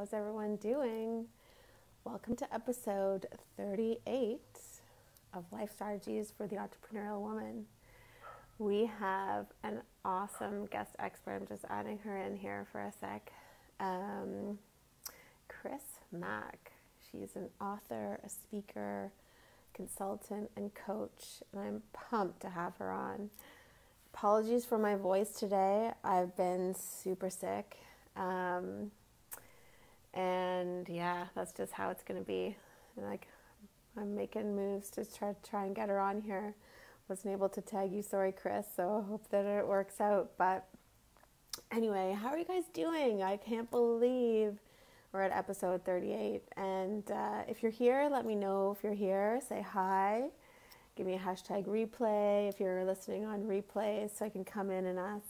How's everyone doing? Welcome to episode 38 of Life Strategies for the Entrepreneurial Woman. We have an awesome guest expert. I'm just adding her in here for a sec. Kris Macc. She's an author, a speaker, consultant, and coach, and I'm pumped to have her on. Apologies for my voice today. I've been super sick. And yeah, that's just how it's going to be. And I'm making moves to try and get her on here. Wasn't able to tag you, sorry, Kris. So I hope that it works out. But anyway, how are you guys doing? I can't believe we're at episode 38. And if you're here, let me know if you're here. Say hi. Give me a hashtag replay if you're listening on replay, so I can come in and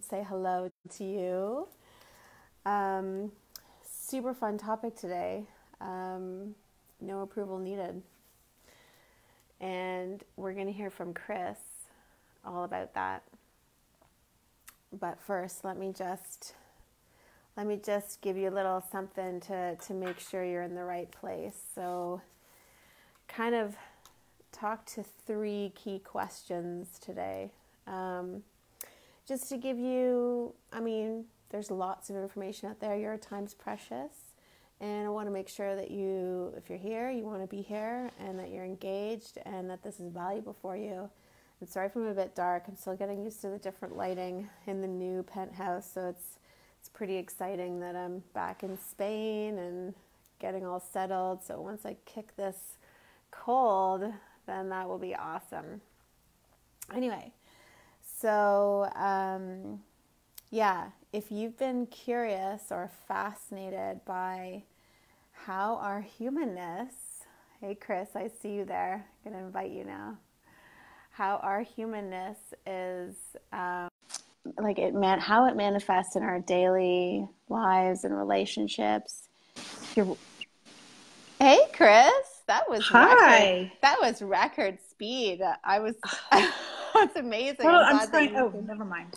say hello to you. Super fun topic today. No approval needed. And we're going to hear from Kris all about that. But first, let me just give you a little something to make sure you're in the right place. So kind of talk to 3 key questions today. Just to give you, there's lots of information out there. Your time's precious. And I want to make sure that if you're here, you want to be here and that you're engaged and that this is valuable for you. And sorry if I'm a bit dark. I'm still getting used to the different lighting in the new penthouse. So it's pretty exciting that I'm back in Spain and getting all settled. So once I kick this cold, then that will be awesome. Anyway, so if you've been curious or fascinated by how our humanness, hey Kris, I see you there, I'm going to invite you now, how our humanness is, how it manifests in our daily lives and relationships. Hey Kris, that was record speed. That's amazing. Never mind.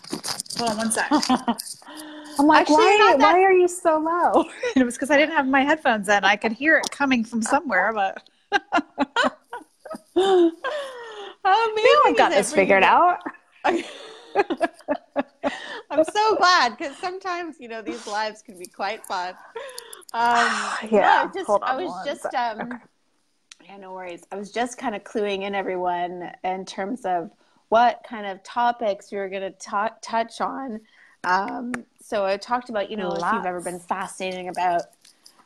Hold on one sec. I'm like, why are you so low? It was because I didn't have my headphones in. I could hear it coming from somewhere, but how amazing! I got this figured out. I'm so glad, because sometimes these lives can be quite fun. Yeah, no worries. I was just kind of cluing in everyone in terms of what kind of topics we were going to touch on. So I talked about, if you've ever been fascinating about,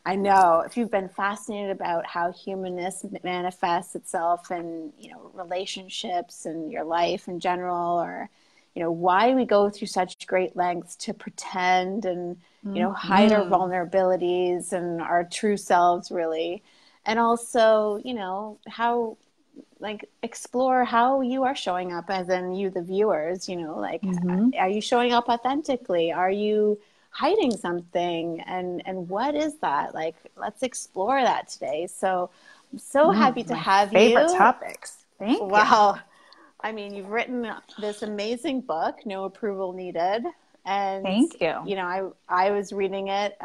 if you've been fascinated about how humanness manifests itself in, relationships and your life in general, or, why we go through such great lengths to pretend and, hide our vulnerabilities and our true selves, really. And also, how, explore how you are showing up, as in you, the viewers, are you showing up authentically? Are you hiding something? And what is that? Let's explore that today. So I'm so happy to have you. Favorite topics. Thank you. Wow. You've written this amazing book, No Approval Needed. And thank you. I was reading it,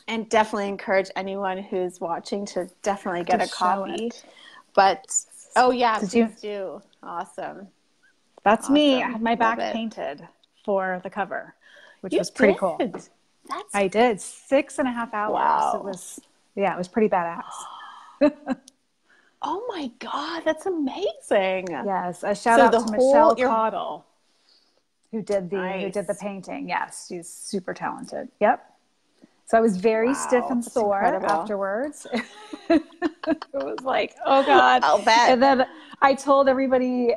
and definitely encourage anyone who's watching to definitely get a copy. But please do. Awesome. That's awesome. Me. I had my back painted for the cover, which was pretty cool. I did 6.5 hours. Wow. It was pretty badass. Oh my God, that's amazing. Yes, a shout out to Michelle Caudle, who did the painting. Yes, she's super talented. Yep. So I was very stiff and sore afterwards. It was like, oh God. I'll bet. And then I told everybody,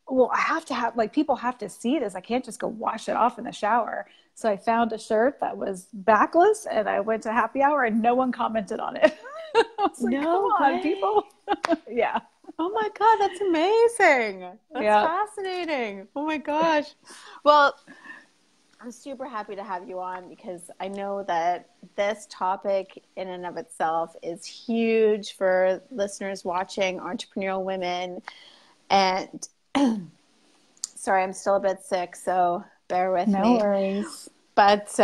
well, I have to have, people have to see this. I can't just go wash it off in the shower. So I found a shirt that was backless, and I went to happy hour and no one commented on it. I was like, no come on, people. Yeah. Oh my God, that's amazing. That's fascinating. Oh my gosh. Well, I'm super happy to have you on, because I know that this topic in and of itself is huge for listeners watching, entrepreneurial women. And sorry, I'm still a bit sick, so bear with me. No worries. But,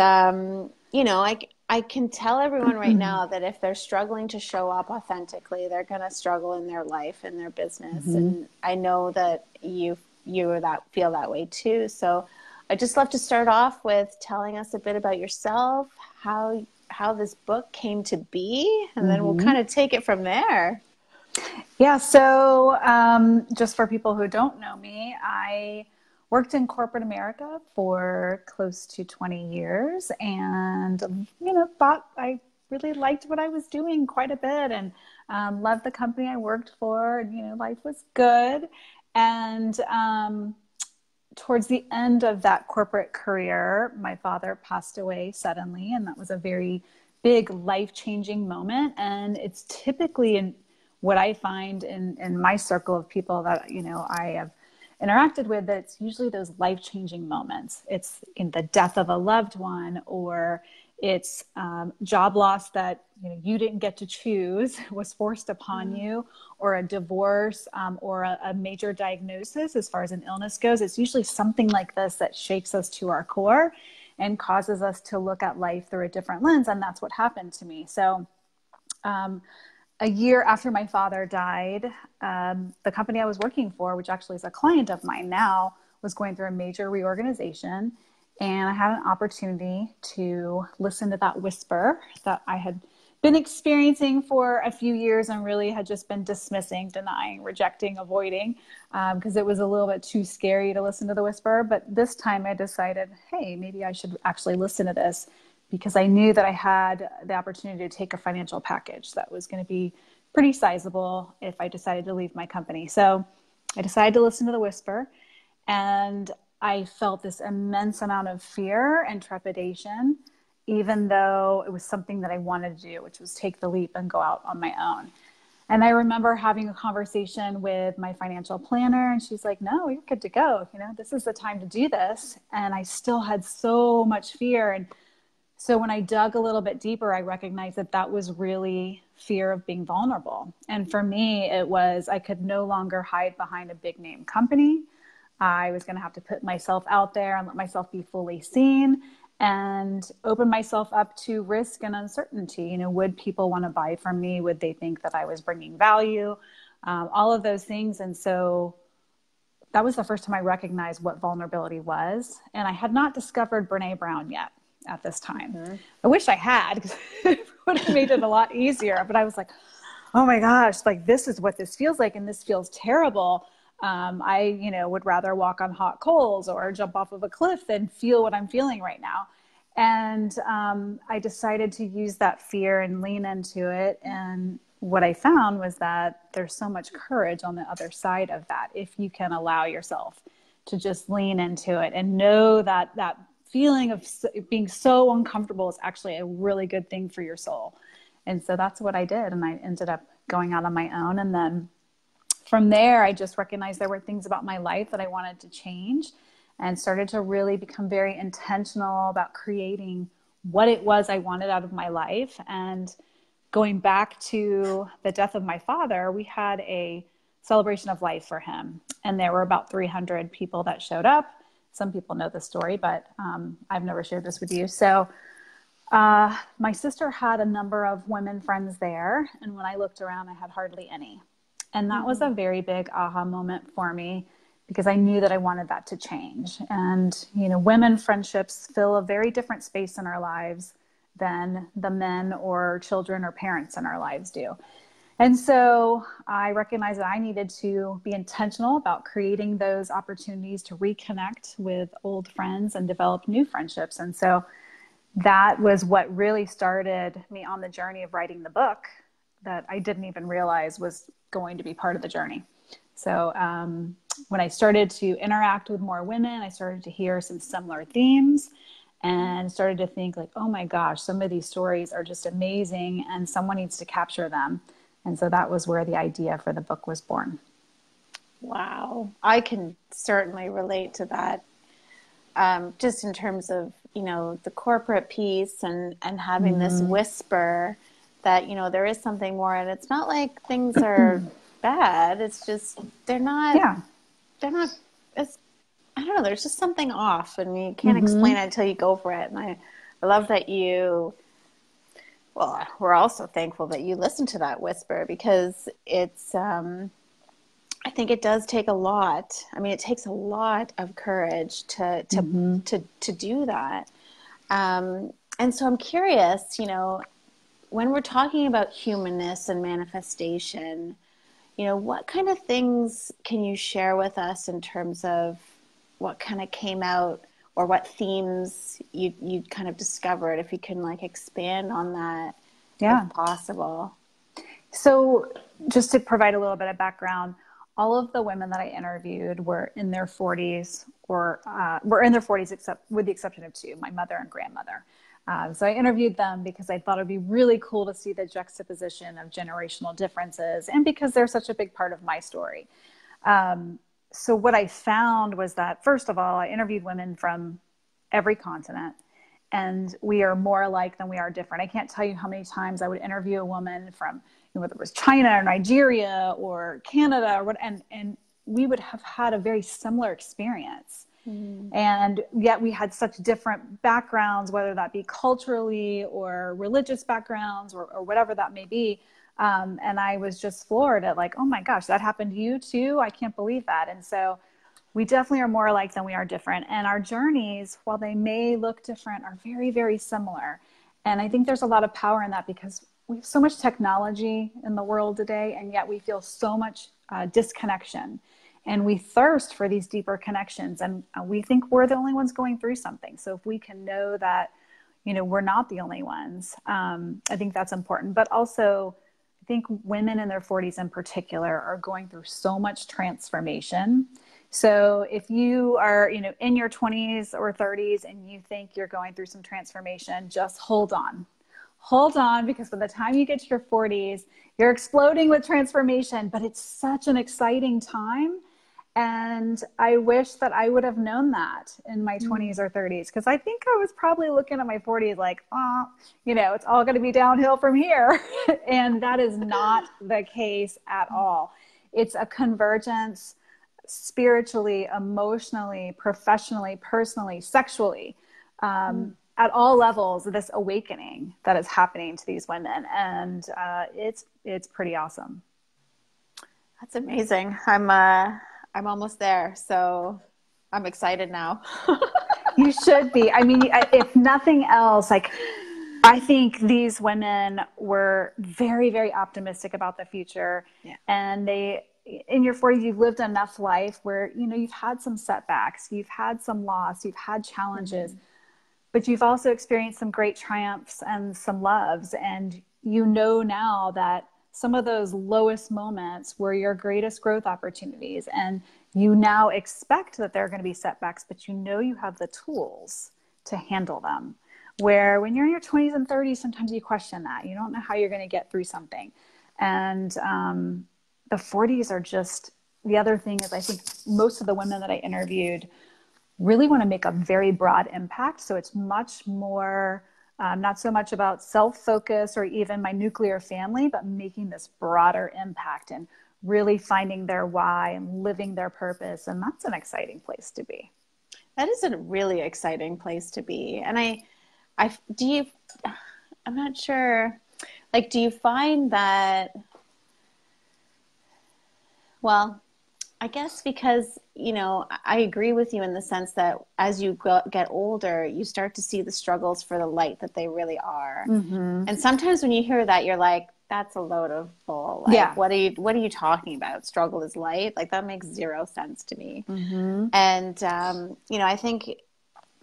I I can tell everyone right now that if they're struggling to show up authentically, they're going to struggle in their life and their business. Mm-hmm. And I know that you feel that way too. So I just love to start off with telling us a bit about yourself, how this book came to be, and then we'll kind of take it from there. Yeah. So just for people who don't know me, I worked in corporate America for close to 20 years and, thought I really liked what I was doing quite a bit and loved the company I worked for. And, life was good. And towards the end of that corporate career, my father passed away suddenly. And that was a very big life-changing moment. And it's typically what I find in my circle of people that, I have interacted with, that it's usually those life-changing moments. It's in the death of a loved one, or it's job loss that you didn't get to choose, was forced upon you, or a divorce, or a major diagnosis as far as an illness goes. It's usually something like this that shakes us to our core and causes us to look at life through a different lens. And that's what happened to me. So a year after my father died, the company I was working for, which actually is a client of mine now, was going through a major reorganization. And I had an opportunity to listen to that whisper that I had been experiencing for a few years and really had just been dismissing, denying, rejecting, avoiding, because it was a little bit too scary to listen to the whisper. But this time I decided, hey, maybe I should actually listen to this, because I knew that I had the opportunity to take a financial package that was going to be pretty sizable if I decided to leave my company. So I decided to listen to the whisper, and I felt this immense amount of fear and trepidation, even though it was something that I wanted to do, which was take the leap and go out on my own. And I remember having a conversation with my financial planner, and she's like, no, you're good to go. This is the time to do this. And I still had so much fear. And so when I dug a little bit deeper, I recognized that that was really fear of being vulnerable. And for me, it was, I could no longer hide behind a big name company. I was going to have to put myself out there and let myself be fully seen and open myself up to risk and uncertainty. Would people want to buy from me? Would they think that I was bringing value? All of those things. And so that was the first time I recognized what vulnerability was. And I had not discovered Brené Brown yet at this time. I wish I had, because it would have made it a lot easier. But I was like, oh my gosh, this is what this feels like. And this feels terrible. I, would rather walk on hot coals or jump off of a cliff than feel what I'm feeling right now. And I decided to use that fear and lean into it. And what I found was that there's so much courage on the other side of that, if you can allow yourself to just lean into it and know that that feeling of being so uncomfortable is actually a really good thing for your soul. And so that's what I did. And I ended up going out on my own. And then from there, I just recognized there were things about my life that I wanted to change, and started to really become very intentional about creating what it was I wanted out of my life. And going back to the death of my father, we had a celebration of life for him. And there were about 300 people that showed up. Some people know the story, but I've never shared this with you. So my sister had a number of women friends there. And when I looked around, I had hardly any. And that was a very big aha moment for me, because I knew that I wanted that to change. And, women friendships fill a very different space in our lives than the men or children or parents in our lives do. And so I recognized that I needed to be intentional about creating those opportunities to reconnect with old friends and develop new friendships. And so that was what really started me on the journey of writing the book that I didn't even realize was going to be part of the journey. So when I started to interact with more women, I started to hear some similar themes and started to think oh my gosh, some of these stories are just amazing and someone needs to capture them. And so that was where the idea for the book was born. Wow. I can certainly relate to that. Just in terms of, the corporate piece and having this whisper that, there is something more, and it's not like things are bad. It's just, they're not, it's, I don't know, there's just something off, and you can't explain it until you go for it. And I love that you Well, we're also thankful that you listen to that whisper, because it's, I think it does take a lot. I mean, it takes a lot of courage to do that. And so I'm curious, you know, when we're talking about humanness and manifestation, you know, what kind of things can you share with us in terms of what kind of came out, or what themes you kind of discovered, if you can like expand on that, if possible. So just to provide a little bit of background, all of the women that I interviewed were in their 40s, or were in their 40s, except with the exception of two, my mother and grandmother. So I interviewed them because I thought it'd be really cool to see the juxtaposition of generational differences, and because they're such a big part of my story. So what I found was that, first of all, I interviewed women from every continent, and we are more alike than we are different. I can't tell you how many times I would interview a woman from, you know, whether it was China or Nigeria or Canada or what, and we would have had a very similar experience. Mm-hmm. And yet we had such different backgrounds, whether that be culturally or religious backgrounds, or whatever that may be. And I was just floored at like, oh my gosh, that happened to you too? I can't believe that. And so we definitely are more alike than we are different. And our journeys, while they may look different, are very, very similar. And I think there's a lot of power in that, because we have so much technology in the world today, and yet we feel so much disconnection. And we thirst for these deeper connections. And we think we're the only ones going through something. So if we can know that, you know, we're not the only ones, I think that's important. But also, I think women in their 40s in particular are going through so much transformation. So if you are, you know, in your 20s or 30s and you think you're going through some transformation, just hold on. Hold on, because by the time you get to your 40s, you're exploding with transformation, but it's such an exciting time. And I wish that I would have known that in my 20s or 30s, because I think I was probably looking at my 40s like, oh, you know, it's all going to be downhill from here. And that is not the case at all. It's a convergence spiritually, emotionally, professionally, personally, sexually, at all levels, this awakening that is happening to these women. And it's pretty awesome. That's amazing. I'm almost there, so I'm excited now. You should be. I mean, if nothing else, like, I think these women were very, very optimistic about the future. Yeah. And in your 40s, you've lived enough life where, you know, you've had some setbacks, you've had some loss, you've had challenges, but you've also experienced some great triumphs and some loves. And you know now that some of those lowest moments were your greatest growth opportunities. And you now expect that there are going to be setbacks, but you know you have the tools to handle them. Where when you're in your 20s and 30s, sometimes you question that. You don't know how you're going to get through something. And the 40s are just, the other thing is, I think most of the women that I interviewed really want to make a very broad impact. So it's much more, not so much about self-focus or even my nuclear family, but making this broader impact and really finding their why and living their purpose. And that's an exciting place to be. That is a really exciting place to be. And I'm not sure, like, do you find that, well, I guess because, you know, I agree with you in the sense that as you get older, you start to see the struggles for the light that they really are. Mm-hmm. And sometimes when you hear that, you're like, that's a load of bull. Like, yeah. What are you talking about? Struggle is light? Like, that makes zero sense to me. Mm-hmm. And, you know, I think,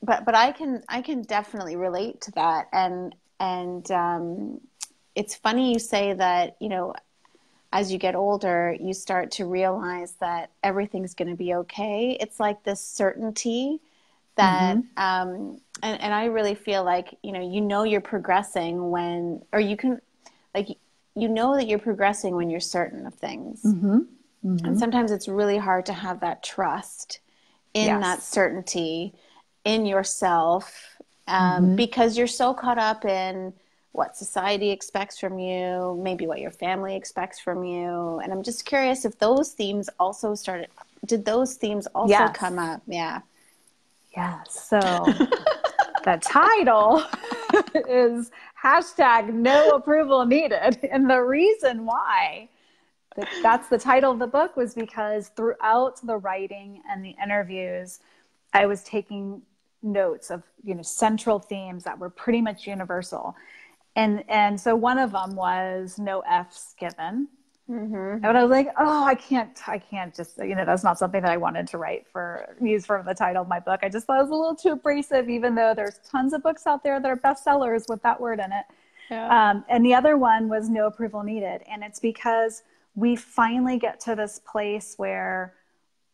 but I can definitely relate to that. And it's funny you say that, you know, as you get older, you start to realize that everything's going to be okay. It's like this certainty that, and I really feel like, you know you're progressing when, or you can, like, you know that you're progressing when you're certain of things. Mm-hmm. Mm-hmm. And sometimes it's really hard to have that trust in that certainty in yourself, because you're so caught up in what society expects from you, maybe what your family expects from you. And I'm just curious if those themes also did those themes also come up? Yeah. Yeah. So the title is hashtag no approval needed. And the reason why that's the title of the book was because throughout the writing and the interviews, I was taking notes of, central themes that were pretty much universal. And so one of them was no F's given. Mm-hmm. And I was like, oh, I can't just, that's not something that I wanted to use for the title of my book. I just thought it was a little too abrasive, even though there's tons of books out there that are bestsellers with that word in it. Yeah. And the other one was no approval needed. And it's because we finally get to this place where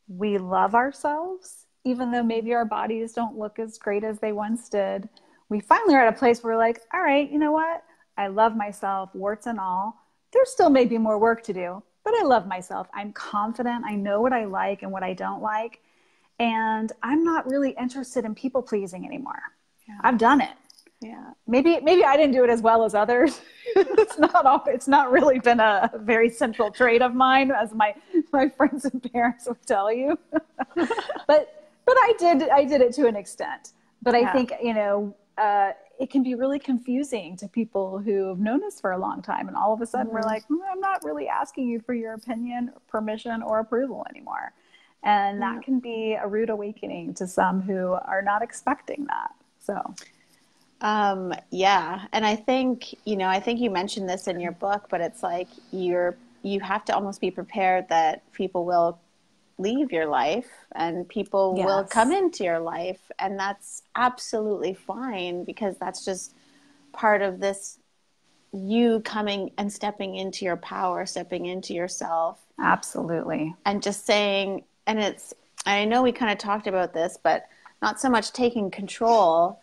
we love ourselves, even though maybe our bodies don't look as great as they once did. We finally are at a place where we're like, all right, you know what? I love myself, warts and all. There's still maybe more work to do, but I love myself. I'm confident. I know what I like and what I don't like. And I'm not really interested in people pleasing anymore. Yeah. I've done it. Yeah. Maybe I didn't do it as well as others. It's not really been a very central trait of mine, as my friends and parents would tell you. but I did it to an extent. But I think, it can be really confusing to people who've known us for a long time. And all of a sudden we're like, I'm not really asking you for your opinion, permission, or approval anymore. And that can be a rude awakening to some who are not expecting that. So, yeah. And I think you mentioned this in your book, but it's like you have to almost be prepared that people will leave your life and people will come into your life, and that's absolutely fine, because that's just part of this, you coming and stepping into your power, stepping into yourself. Absolutely. And just saying, and I know we kind of talked about this, but not so much taking control,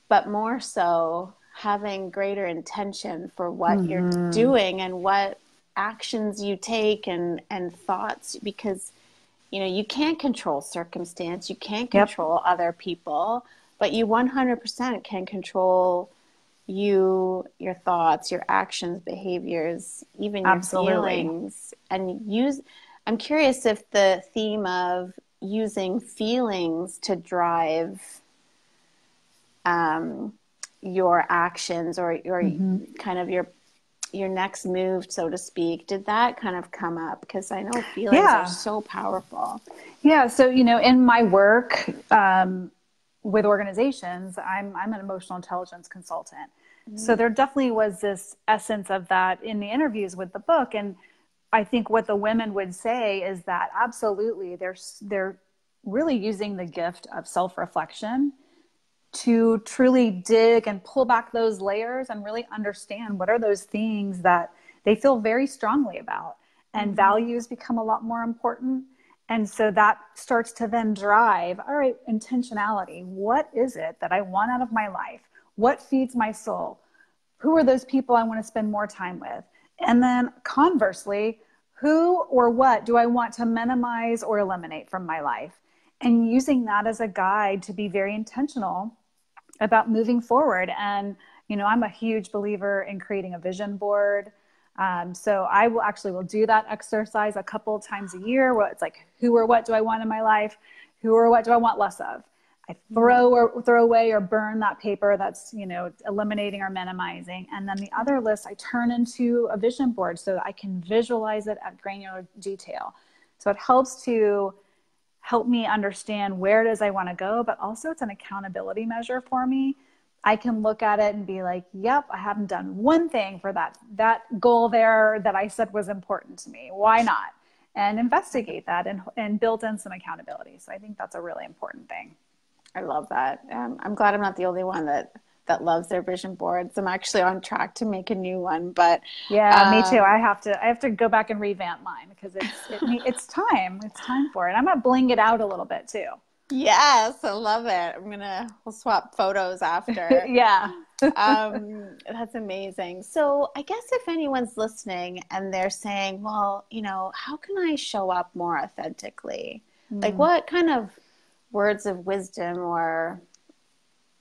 but more so having greater intention for what you're doing and what actions you take and thoughts, because you can't control circumstance, you can't control other people, but you 100% can control your thoughts, your actions, behaviors, even your feelings. And I'm curious if the theme of using feelings to drive your actions or your kind of your next move, so to speak, did that kind of come up? Because I know feelings are so powerful. Yeah. So, in my work with organizations, I'm an emotional intelligence consultant. Mm-hmm. So there definitely was this essence of that in the interviews with the book. And I think what the women would say is that absolutely they're really using the gift of self-reflection to truly dig and pull back those layers and really understand what are those things that they feel very strongly about. And values become a lot more important. And so that starts to then drive, all right, intentionality. What is it that I want out of my life? What feeds my soul? Who are those people I want to spend more time with? And then conversely, who or what do I want to minimize or eliminate from my life? And using that as a guide to be very intentional about moving forward. And, I'm a huge believer in creating a vision board. So I will do that exercise a couple of times a year, where it's like, who or what do I want in my life? Who or what do I want less of? I throw away or burn that paper that's, eliminating or minimizing. And then the other list I turn into a vision board so that I can visualize it at granular detail. So it help me understand where it is I want to go, but also it's an accountability measure for me. I can look at it and be like, yep, I haven't done one thing for that goal there that I said was important to me. Why not? And investigate that and build in some accountability. So I think that's a really important thing. I love that. I'm glad I'm not the only one that loves their vision boards. I'm actually on track to make a new one, but yeah, me too. I have to go back and revamp mine because it's time. It's time for it. I'm gonna bling it out a little bit too. Yes, I love it. We'll swap photos after. Yeah. That's amazing. So I guess if anyone's listening and they're saying, well, how can I show up more authentically? Like what kind of words of wisdom, or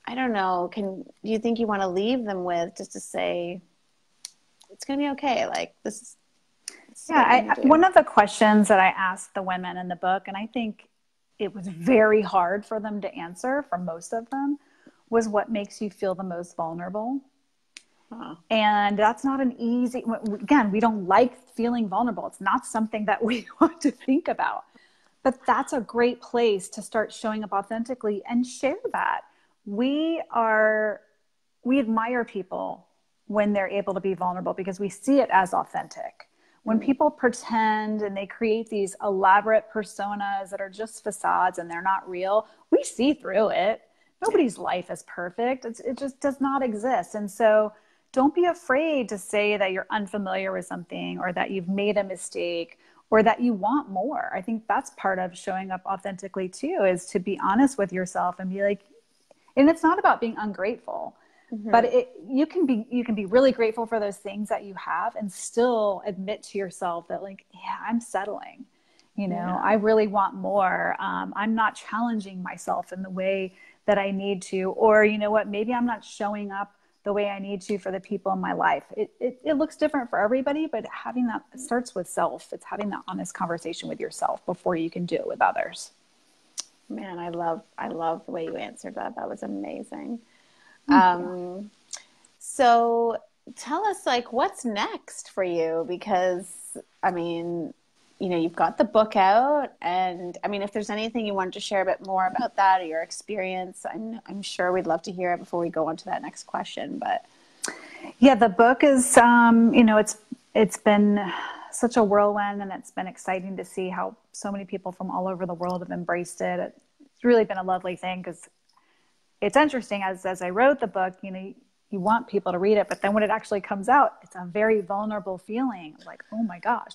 I don't know, do you think you want to leave them with, just to say it's going to be okay? Like this is one of the questions that I asked the women in the book, and I think it was very hard for them to answer, for most of them, was what makes you feel the most vulnerable. Huh. And that's not an easy, again, we don't like feeling vulnerable. It's not something that we want to think about, but that's a great place to start showing up authentically and share that. We admire people when they're able to be vulnerable because we see it as authentic. When people pretend and they create these elaborate personas that are just facades and they're not real, we see through it. Nobody's life is perfect. It just does not exist. And so don't be afraid to say that you're unfamiliar with something or that you've made a mistake or that you want more. I think that's part of showing up authentically too, is to be honest with yourself and be like, and it's not about being ungrateful, but you can be really grateful for those things that you have and still admit to yourself that like, yeah, I'm settling, I really want more. I'm not challenging myself in the way that I need to, or you know what, maybe I'm not showing up the way I need to for the people in my life. It looks different for everybody, but having that, it starts with self. It's having that honest conversation with yourself before you can do it with others. Man, I love the way you answered that. That was amazing. So tell us, like, what's next for you? Because, I mean, you've got the book out, and I mean, if there's anything you wanted to share a bit more about that or your experience, I'm sure we'd love to hear it before we go on to that next question. But yeah, the book is, it's been such a whirlwind, and it's been exciting to see how so many people from all over the world have embraced it. It's really been a lovely thing because it's interesting as I wrote the book, you want people to read it, but then when it actually comes out, it's a very vulnerable feeling. Like, oh my gosh,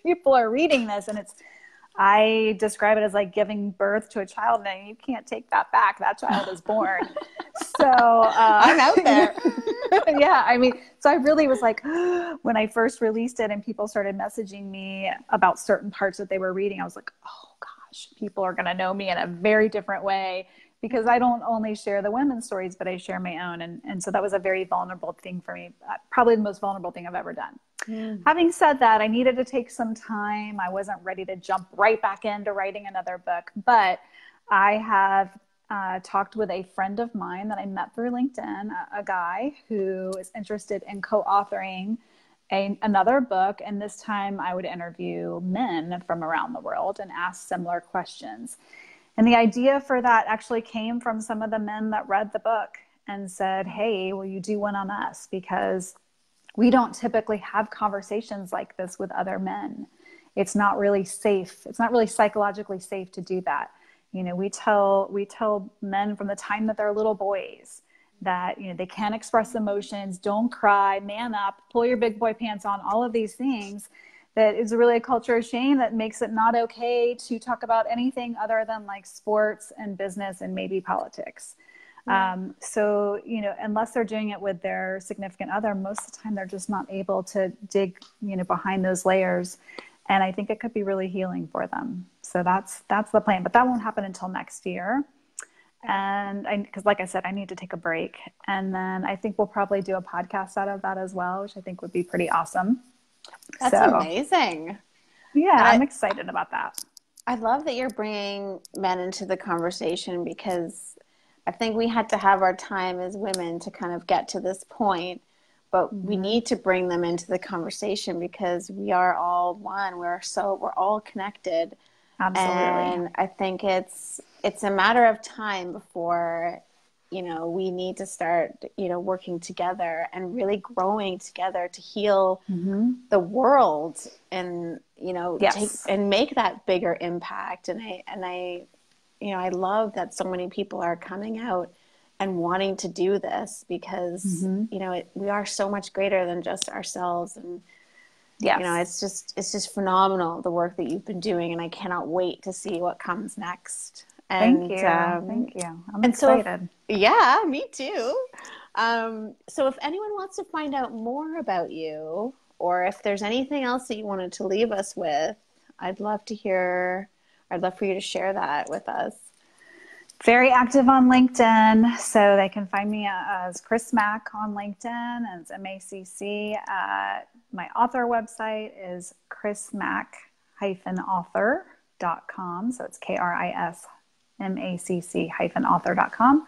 people are reading this. And I describe it as like giving birth to a child, and you can't take that back. That child is born. So I'm out there. Yeah. I mean, so I really was like, when I first released it and people started messaging me about certain parts that they were reading, I was like, oh gosh, people are going to know me in a very different way, because I don't only share the women's stories, but I share my own. And so that was a very vulnerable thing for me, probably the most vulnerable thing I've ever done. Having said that, I needed to take some time. I wasn't ready to jump right back into writing another book, but I have talked with a friend of mine that I met through LinkedIn, a guy who is interested in co-authoring another book. And this time I would interview men from around the world and ask similar questions. And the idea for that actually came from some of the men that read the book and said, hey, will you do one on us? Because we don't typically have conversations like this with other men. It's not really safe. It's not really psychologically safe to do that. We tell men from the time that they're little boys that, they can't express emotions, don't cry, man up, pull your big boy pants on, all of these things. That is really a culture of shame that makes it not okay to talk about anything other than like sports and business and maybe politics. So, unless they're doing it with their significant other, most of the time they're just not able to dig, behind those layers. And I think it could be really healing for them. So that's the plan, but that won't happen until next year. And because like I said, I need to take a break. And then I think we'll probably do a podcast out of that as well, which I think would be pretty awesome. That's amazing. Yeah, I'm excited about that. I love that you're bringing men into the conversation, because I think we had to have our time as women to kind of get to this point, but we need to bring them into the conversation because we are all one. We're all connected. Absolutely. And I think it's a matter of time before we need to start, working together and really growing together to heal the world and, and make that bigger impact. And I love that so many people are coming out and wanting to do this because, we are so much greater than just ourselves. And, it's just phenomenal, the work that you've been doing. And I cannot wait to see what comes next. And, Thank you. I'm excited. Yeah, me too. So if anyone wants to find out more about you, or if there's anything else that you wanted to leave us with, I'd love for you to share that with us. Very active on LinkedIn. So they can find me as Kris Macc on LinkedIn, and it's MACC. My author website is KrisMacc-author.com. So it's KrisMacc-author.com.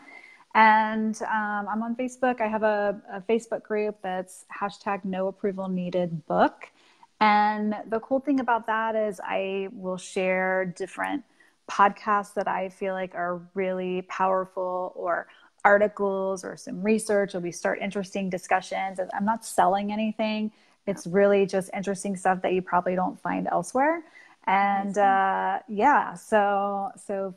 And I'm on Facebook. I have a Facebook group that's #NoApprovalNeededBook. And the cool thing about that is I will share different podcasts that I feel like are really powerful, or articles or some research, or we start interesting discussions. I'm not selling anything. It's really just interesting stuff that you probably don't find elsewhere. And so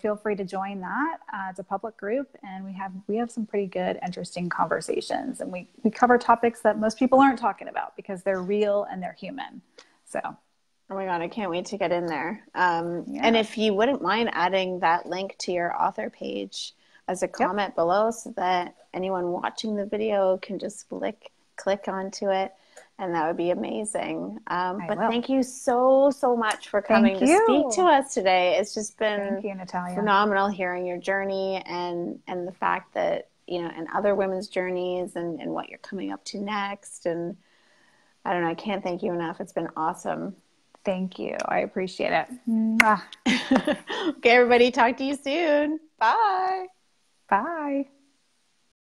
feel free to join that. It's a public group, and we have some pretty good, interesting conversations, and we cover topics that most people aren't talking about because they're real and they're human. So, oh my God, I can't wait to get in there. And if you wouldn't mind adding that link to your author page as a comment below, so that anyone watching the video can just click onto it. And that would be amazing. But thank you so much for coming to speak to us today. It's just been phenomenal hearing your journey and the fact that, and other women's journeys and what you're coming up to next. And I don't know, I can't thank you enough. It's been awesome. Thank you. I appreciate it. Okay, everybody, talk to you soon. Bye. Bye.